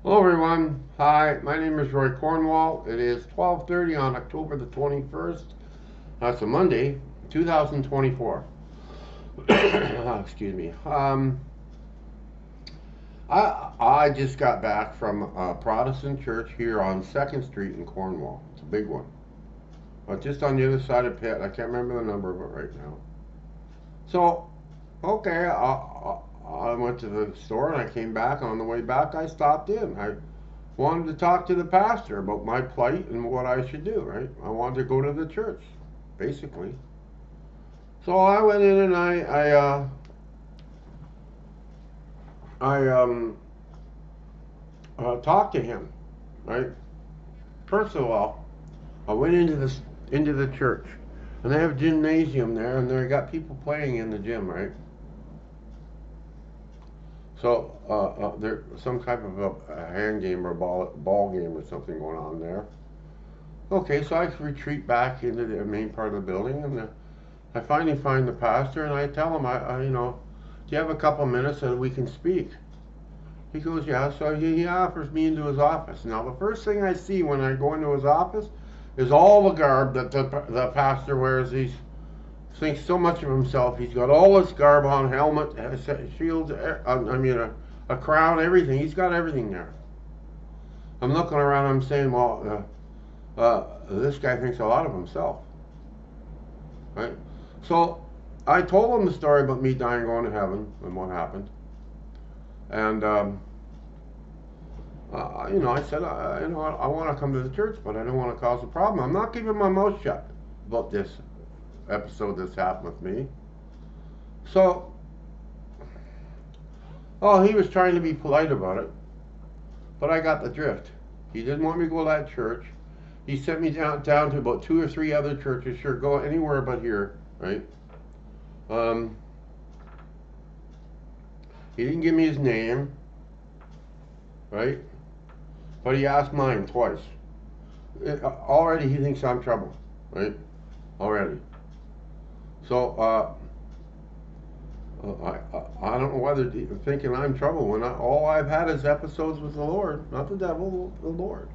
Hello everyone. Hi, my name is Roy Cornwall. It is 12:30 on October the 21st. That's a Monday, 2024. Excuse me. I just got back from a Protestant church here on 2nd Street in Cornwall. It's a big one. Just on the other side of Pitt. I can't remember the number of it right now. So, okay, I went to the store and I came back. On the way back, I stopped in. I wanted to talk to the pastor about my plight and what I should do, right? I wanted to go to the church, basically. So I went in and I talked to him, right? First of all, I went into the church, and they have a gymnasium there, and they got people playing in the gym, right? So there's some type of a hand game or ball game or something going on there. Okay, so I retreat back into the main part of the building, and I finally find the pastor, and I tell him, do you have a couple minutes so that we can speak? He goes, yeah. So he offers me into his office. Now, the first thing I see when I go into his office is all the garb that the pastor wears. He thinks so much of himself. He's got all this garb on, helmet, shield, a crown, everything. He's got everything there. I'm looking around, I'm saying, well, this guy thinks a lot of himself, right? So I told him the story about me dying, going to heaven, and what happened. And I said, I want to come to the church, but I don't want to cause a problem. I'm not keeping my mouth shut about this episode that's happened with me. So, he was trying to be polite about it, but I got the drift. He didn't want me to go to that church. He sent me down to about two or three other churches. Sure, go anywhere but here, right? He didn't give me his name, right? But he asked mine twice. Already he thinks I'm trouble, right? Already. So I don't know whether thinking I'm trouble when all I've had is episodes with the Lord, not the devil, the Lord.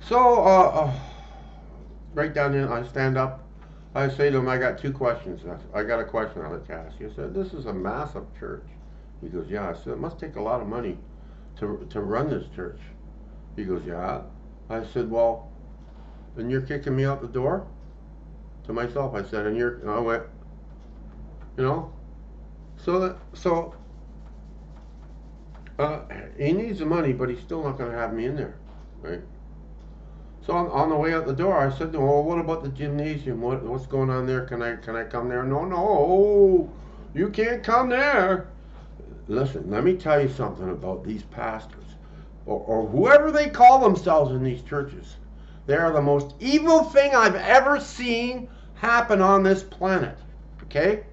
So right down there, I stand up. I say to him, I got two questions. I got a question I'd like to ask you. I said, this is a massive church. He goes, yeah. I said, it must take a lot of money to run this church. He goes, yeah. I said, well, and you're kicking me out the door? To myself, I said, and I went, you know, so he needs the money, but he's still not going to have me in there, right? So on the way out the door, I said to him, well, what about the gymnasium? What's going on there? Can I come there? No, you can't come there. Listen, let me tell you something about these pastors, or whoever they call themselves in these churches. They are the most evil thing I've ever seen happen on this planet. Okay?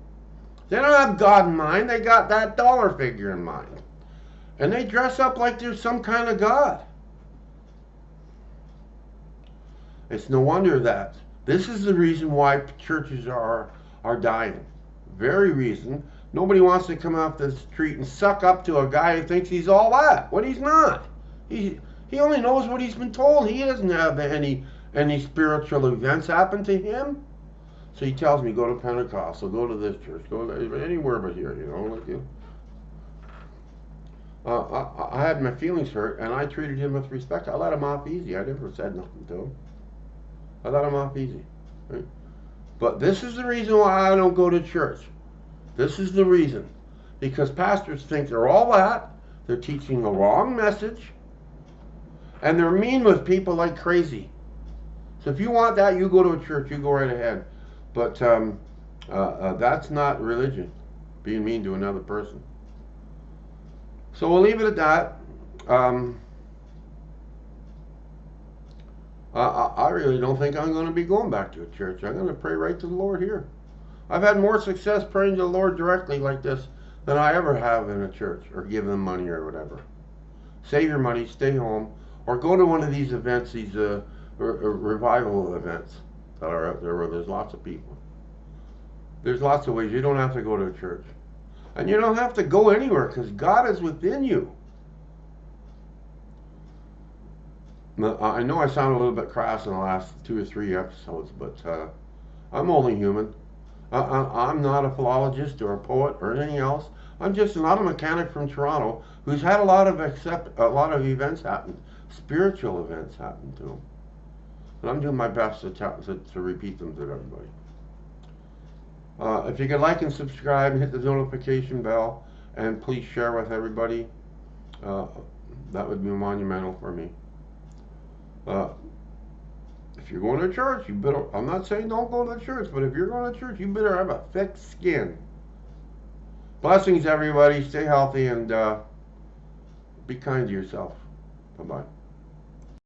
They don't have God in mind. They got that dollar figure in mind. And they dress up like there's some kind of God. It's no wonder that this is the reason why churches are dying. Very reason. Nobody wants to come off the street and suck up to a guy who thinks he's all that. What he's not. He only knows what he's been told. He doesn't have any spiritual events happen to him. So he tells me, go to Pentecostal, go to this church, go to anywhere but here, like you. I had my feelings hurt, and I treated him with respect. I let him off easy. I never said nothing to him. I let him off easy. Right? But this is the reason why I don't go to church. This is the reason. Because pastors think they're all that. They're teaching the wrong message. And they're mean with people like crazy. So if you want that, you go to a church. You go right ahead. But that's not religion. Being mean to another person. So we'll leave it at that. I really don't think I'm going to be going back to a church. I'm going to pray right to the Lord here. I've had more success praying to the Lord directly like this than I ever have in a church or give them money or whatever. Save your money, stay home, or go to one of these events, these revival events that are out there where there's lots of people. There's lots of ways. You don't have to go to a church. And you don't have to go anywhere because God is within you. I know I sound a little bit crass in the last 2 or 3 episodes, but I'm only human. I'm not a philologist or a poet or anything else. I'm just an auto mechanic from Toronto who's had a lot of events happen, spiritual events happen to him, and I'm doing my best to repeat them to everybody. If you could like and subscribe and hit the notification bell, and please share with everybody, uh, that would be monumental for me. Uh, if you're going to church, you better, I'm not saying don't go to church, but if you're going to church, you better have a thick skin. Blessings, everybody. Stay healthy and be kind to yourself. Bye bye.